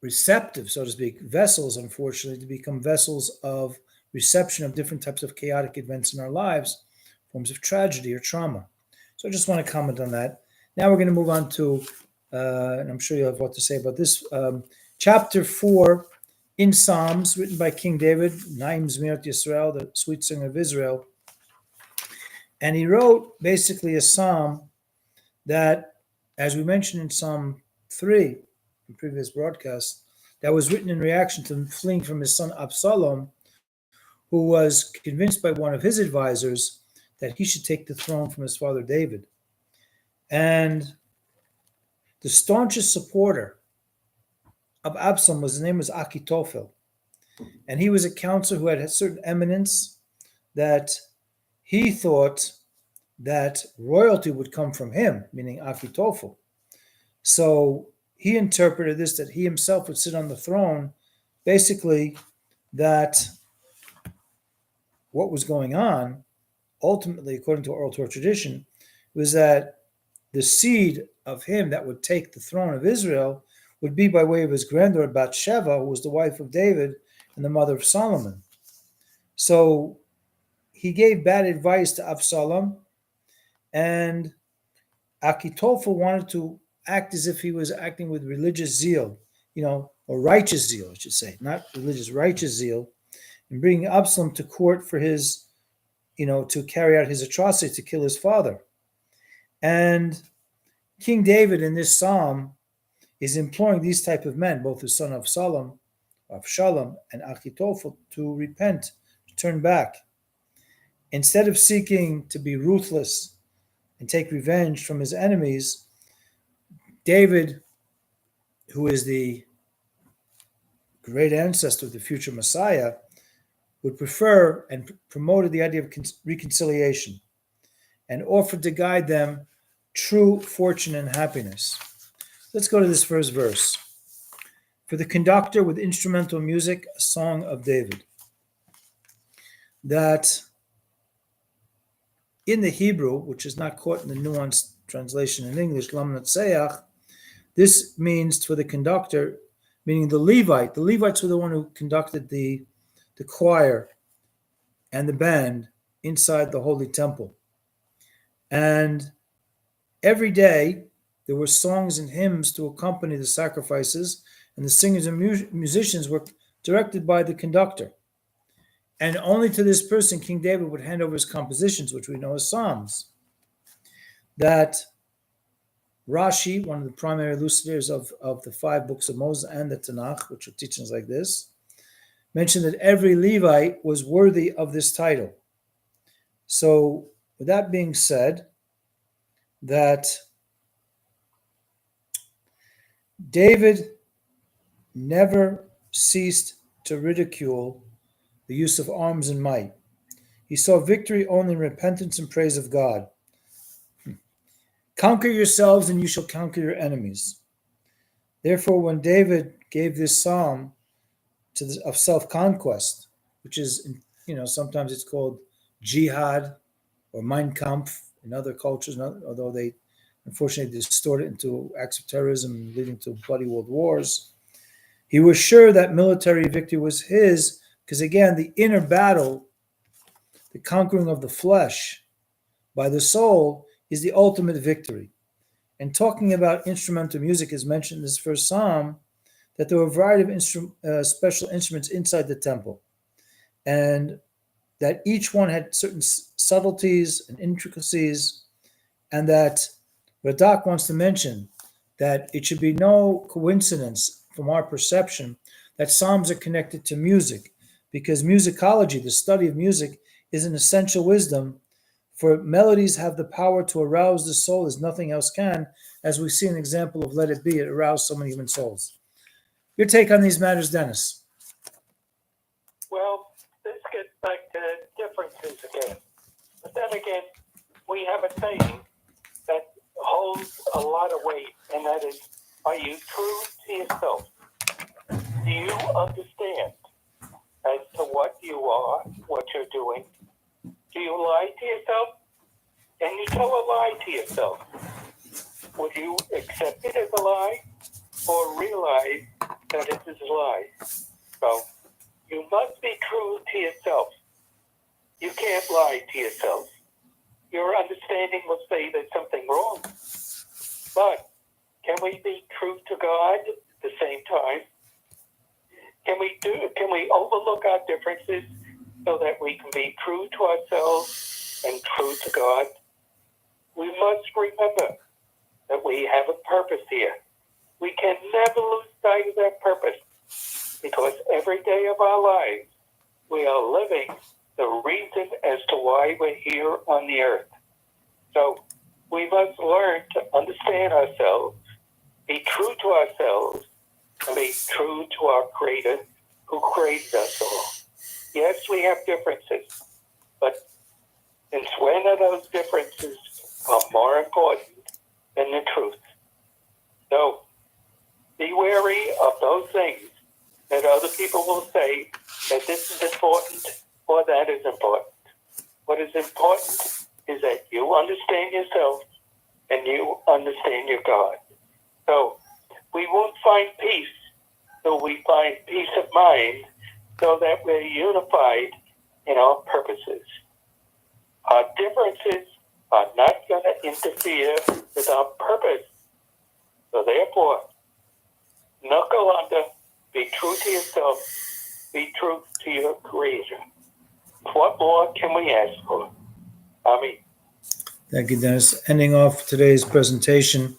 receptive, so to speak, vessels, unfortunately, to become vessels of reception of different types of chaotic events in our lives, forms of tragedy or trauma. So I just want to comment on that. Now we're going to move on to, and I'm sure you'll have what to say about this, chapter 4 in Psalms, written by King David, Naim Zmirat Yisrael, the sweet singer of Israel. And he wrote basically a psalm that, as we mentioned in Psalm 3, in previous broadcasts, that was written in reaction to fleeing from his son Absalom, who was convinced by one of his advisors that he should take the throne from his father David. And the staunchest supporter of Absalom his name was Achitophel. And he was a counselor who had a certain eminence, that he thought that royalty would come from him, meaning Achitophel. So he interpreted this, that he himself would sit on the throne, basically that what was going on, ultimately, according to oral Torah tradition, was that the seed of him that would take the throne of Israel would be by way of his granddaughter Bathsheba, who was the wife of David and the mother of Solomon. So he gave bad advice to Absalom, and Achitophel wanted to act as if he was acting with religious zeal, or righteous zeal, I should say, not religious, righteous zeal. and bringing Absalom to court for his, to carry out his atrocity to kill his father. And King David in this psalm is imploring these type of men, both the son of Absalom, and Achitophel, to repent, to turn back. Instead of seeking to be ruthless and take revenge from his enemies, David, who is the great ancestor of the future Messiah, would prefer and promoted the idea of reconciliation and offered to guide them true fortune and happiness. Let's go to this first verse. For the conductor with instrumental music, a song of David. That in the Hebrew, which is not caught in the nuanced translation in English, Lam Natseach, this means for the conductor, meaning the Levite. The Levites were the one who conducted the choir and the band inside the Holy Temple. And every day there were songs and hymns to accompany the sacrifices, and the singers and musicians were directed by the conductor. And only to this person King David would hand over his compositions, which we know as psalms. That Rashi, one of the primary elucidators of the 5 books of Moses and the Tanakh, which are teachings like this, mentioned that every Levite was worthy of this title. So, with that being said, that David never ceased to ridicule the use of arms and might. He saw victory only in repentance and praise of God. Conquer yourselves and you shall conquer your enemies. Therefore, when David gave this psalm of self-conquest, which is, sometimes it's called jihad or Mein Kampf in other cultures, although they unfortunately distort it into acts of terrorism leading to bloody world wars, he was sure that military victory was his, because again, the inner battle, the conquering of the flesh by the soul, is the ultimate victory. And talking about instrumental music is mentioned in this first psalm, that there were a variety of special instruments inside the temple, and that each one had certain subtleties and intricacies, and that Radak wants to mention that it should be no coincidence from our perception that psalms are connected to music, because musicology, the study of music, is an essential wisdom, for melodies have the power to arouse the soul as nothing else can, as we see an example of Let It Be, it aroused so many human souls. Your take on these matters, Dennis? Well, let's get back to differences again. But then again, we have a saying that holds a lot of weight, and that is, are you true to yourself? Do you understand as to what you are, what you're doing? Do you lie to yourself? And you tell a lie to yourself. Would you accept it as a lie or realize that it is a lie? So you must be true to yourself. You can't lie to yourself. Your understanding will say there's something wrong. But can we be true to God at the same time? Can we overlook our differences so that we can be true to ourselves and true to God? We must remember that we have a purpose here. We can never lose sight of that purpose, because every day of our lives we are living the reason as to why we're here on the earth. So we must learn to understand ourselves, be true to ourselves, and be true to our Creator who created us all. Yes, we have differences, but since when are those differences are more important than the truth? So be wary of those things that other people will say that this is important or that is important. What is important is that you understand yourself and you understand your God. So we won't find peace till we find peace of mind, so that we're unified in our purposes. Our differences are not going to interfere with our purpose. So therefore, knuckle under, be true to yourself, Be true to your Creator. What more can we ask for? Amen. Thank you, Dennis. Ending off today's presentation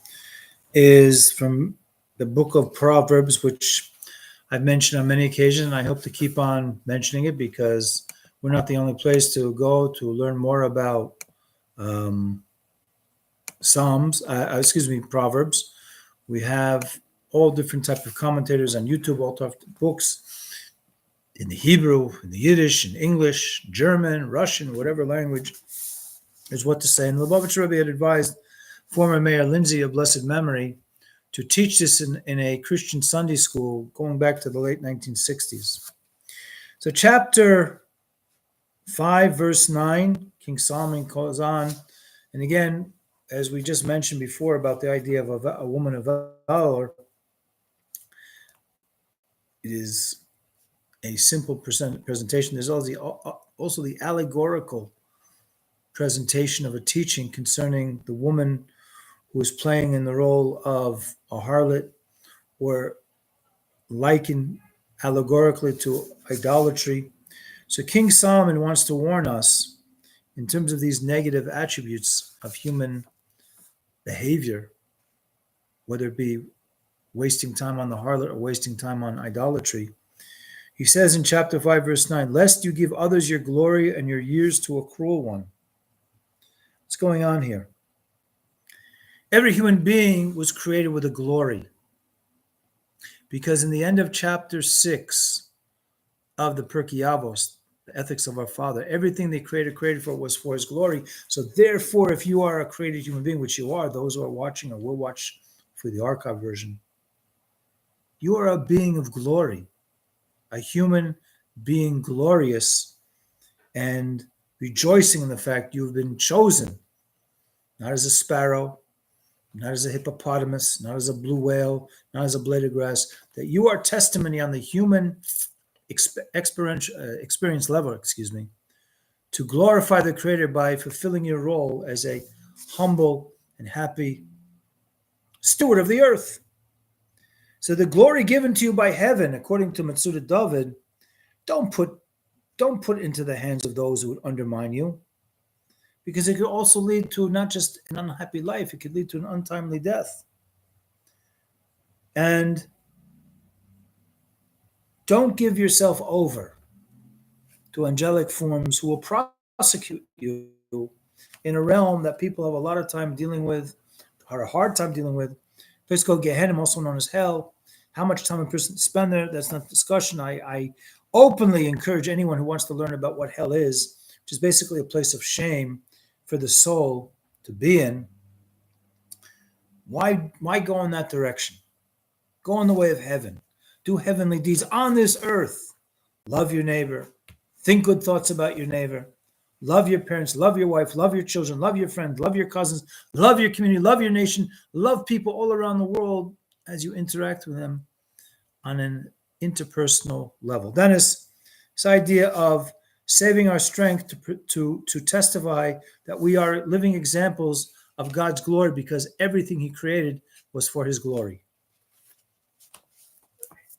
is from the book of Proverbs, which I've mentioned on many occasions, and I hope to keep on mentioning it because we're not the only place to go to learn more about Proverbs. We have all different types of commentators on YouTube, all types of books in the Hebrew, in the Yiddish, in English, German, Russian, whatever language is what to say. And Lubavitch Rebbe had advised former Mayor Lindsay of blessed memory to teach this in a Christian Sunday school going back to the late 1960s. So chapter 5, verse 9, King Solomon goes on. And again, as we just mentioned before about the idea of a woman of valor, it is a simple presentation. There's also the allegorical presentation of a teaching concerning the woman who is playing in the role of a harlot, or likened allegorically to idolatry. So King Solomon wants to warn us in terms of these negative attributes of human behavior, whether it be wasting time on the harlot or wasting time on idolatry. He says in chapter 5, verse 9, lest you give others your glory and your years to a cruel one. What's going on here? Every human being was created with a glory, because in the end of chapter 6 of the Pirkei Avos, the ethics of our Father, everything they created for was for his glory. So therefore, if you are a created human being, which you are, those who are watching or will watch for the archive version, you are a being of glory, a human being glorious and rejoicing in the fact you've been chosen, not as a sparrow, not as a hippopotamus, not as a blue whale, not as a blade of grass, that you are testimony on the human experience level, to glorify the Creator by fulfilling your role as a humble and happy steward of the earth. So the glory given to you by heaven, according to Matsuda David, don't put into the hands of those who would undermine you, because it could also lead to not just an unhappy life, it could lead to an untimely death. And don't give yourself over to angelic forms who will prosecute you in a realm that people have a lot of time dealing with, or a hard time dealing with. A place called Gehenna, also known as hell. How much time a person spends there, that's not discussion. I openly encourage anyone who wants to learn about what hell is, which is basically a place of shame for the soul to be in. Why go in that direction? Go in the way of heaven. Do heavenly deeds on this earth. Love your neighbor. Think good thoughts about your neighbor. Love your parents. Love your wife. Love your children. Love your friends. Love your cousins. Love your community. Love your nation. Love people all around the world as you interact with them on an interpersonal level. Dennis, this idea of saving our strength to testify that we are living examples of God's glory, because everything he created was for his glory.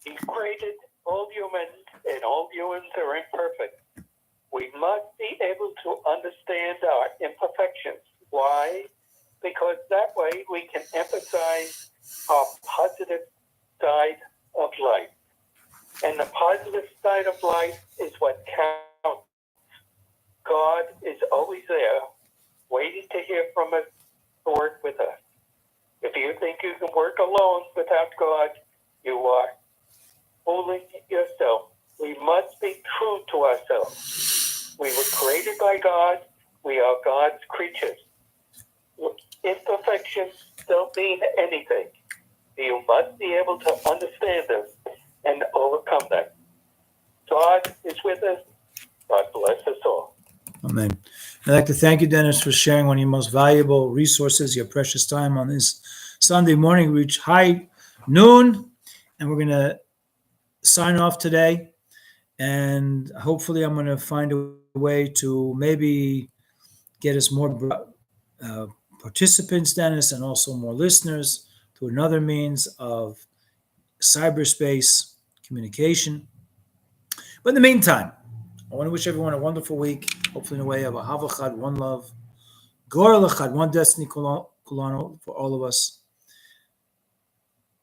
He created all humans, and all humans are imperfect. We must be able to understand our imperfections. Why? Because that way we can emphasize our positive side of life. And the positive side of life is what counts. God is always there, waiting to hear from us, to work with us. If you think you can work alone without God, you are fooling yourself. We must be true to ourselves. We were created by God. We are God's creatures. Imperfections don't mean anything. You must be able to understand them and overcome them. God is with us. God bless us all. Amen. I'd like to thank you, Dennis, for sharing one of your most valuable resources, your precious time on this Sunday morning. We reach high noon, and we're going to sign off today. And hopefully I'm going to find a way to maybe get us more participants, Dennis, and also more listeners through another means of cyberspace communication. But in the meantime, I want to wish everyone a wonderful week. Hopefully, in a way of a Havachad, one love, Gor Lechad, one destiny, Kulano for all of us.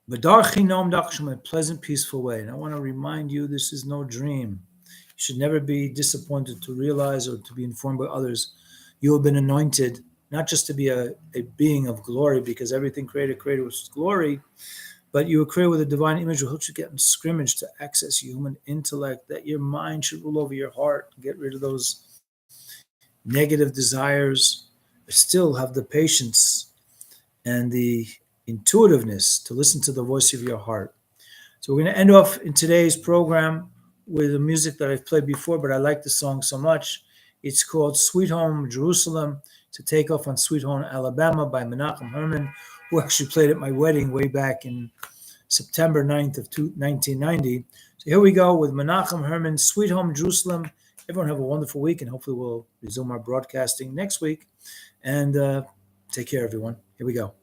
V'dar chinom daksham, a pleasant, peaceful way. And I want to remind you, this is no dream. You should never be disappointed to realize or to be informed by others. You have been anointed not just to be a being of glory, because everything created with glory, but you were created with a divine image which should get in scrimmage to access human intellect, that your mind should rule over your heart, get rid of those negative desires, but still have the patience and the intuitiveness to listen to the voice of your heart. So we're going to end off in today's program with a music that I've played before, but I like the song so much. It's called Sweet Home Jerusalem, to take off on Sweet Home Alabama by Menachem Herman, who actually played at my wedding way back in September 9th of 1990. So here we go with Menachem Herman, Sweet Home Jerusalem. Everyone have a wonderful week, and hopefully we'll resume our broadcasting next week. And take care, everyone. Here we go.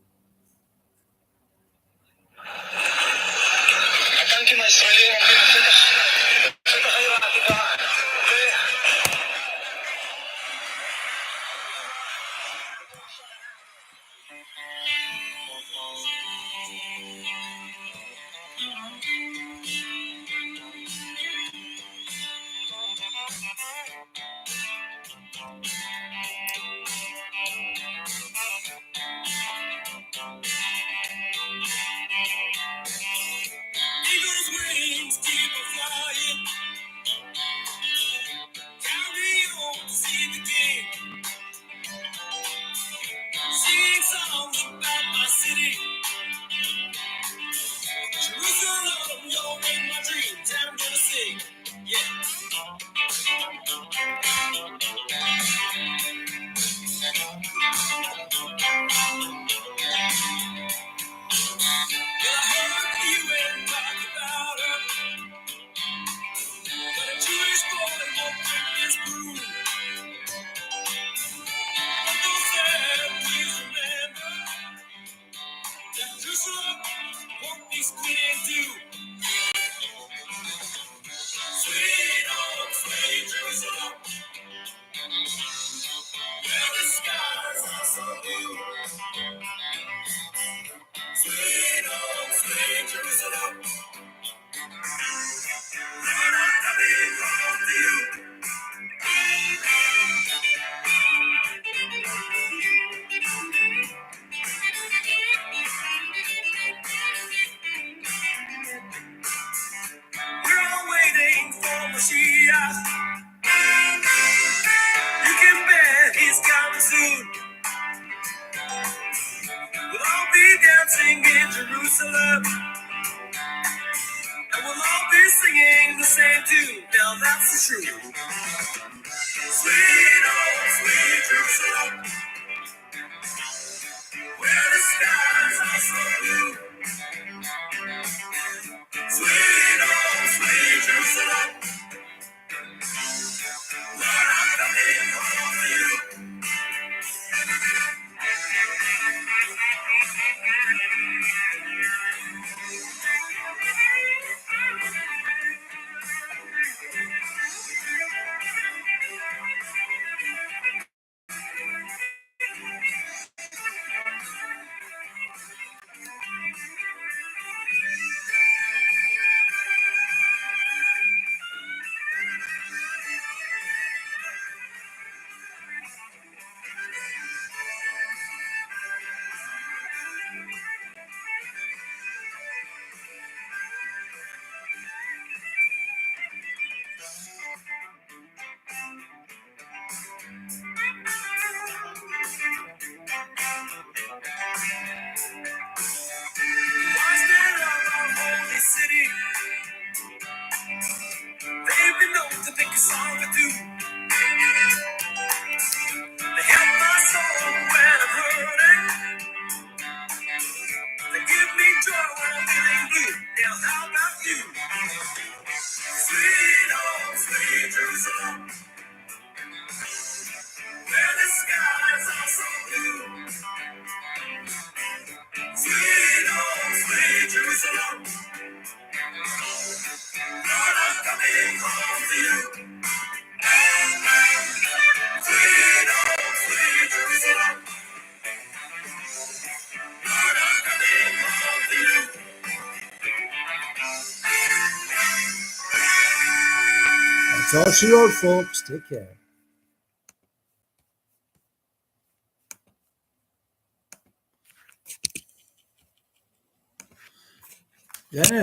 Eagle's wings keep flying. Carry on to see the king. Sing songs about my city. Jerusalem, you're in my dreams, and I'm gonna sing. Yeah. Well, I heard you and talk about her, but a Jewish boy won't break this groove. Uncle said, please remember that Jerusalem won't be split in two. Sweet home, sweet Jerusalem, where the skies are so blue. Sweet home, sweet Jerusalem, Lord, I'm coming home to you. We're all waiting for Mashiach. You can bet he's coming soon. We'll all be dancing in Jerusalem, and we'll all be singing the same tune. Now that's the truth. Sweet home, sweet Jerusalem, where the skies are so blue. Sweet home, sweet Jerusalem, Lord, I'm coming home to you. Wise men of our holy city, they've been known to pick a song or two. They help my soul when I'm hurting. They give me joy when I'm feeling blue. Now how about you? Sweet home, sweet Jerusalem, where the skies are so blue. Sweet home, sweet Jerusalem, Lord, I'm coming home to That's all she wrote, folks. Take care. Dennis.